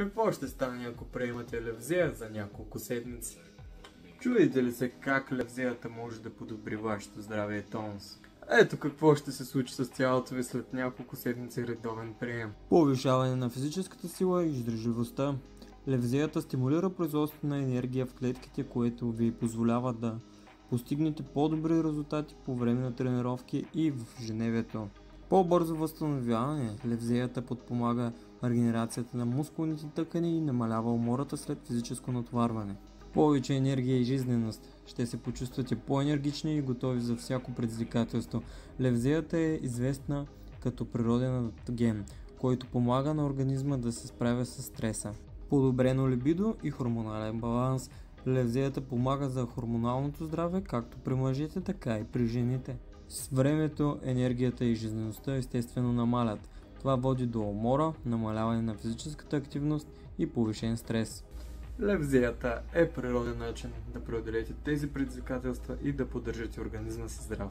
Какво ще стане, ако приемате левзея за няколко седмици? Чудите ли се как левзеята може да подобри вашето здраве и тонус? Ето какво ще се случи с тялото ви след няколко седмици редовен прием. Повишаване на физическата сила и издържливостта. Левзеята стимулира производството на енергия в клетките, което ви позволява да постигнете по-добри резултати по време на тренировки и в ежедневието. По-бързо възстановяване. Левзеята подпомага регенерацията на мускулните тъкани и намалява умората след физическо натоварване. Повече енергия и жизненост. Ще се почувствате по-енергични и готови за всяко предизвикателство. Левзеята е известна като природен адапtoген, който помага на организма да се справя с стреса. Подобрено либидо и хормонален баланс. Левзеята помага за хормоналното здраве както при мъжете, така и при жените. С времето енергията и жизнеността естествено намалят. Това води до умора, намаляване на физическата активност и повишен стрес. Левзеята е природен начин да преодолеете тези предизвикателства и да поддържате организма си здрав.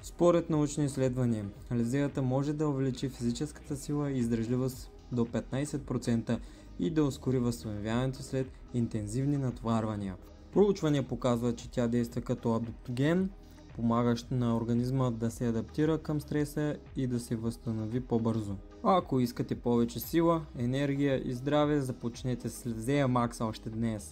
Според научни изследвания, левзеята може да увеличи физическата сила и издържливост до 15% и да ускори възстановяването след интензивни натоварвания. Проучвания показват, че тя действа като адапtoген, помагащ на организма да се адаптира към стреса и да се възстанови по-бързо. Ако искате повече сила, енергия и здраве, започнете с Левзея Макс още днес.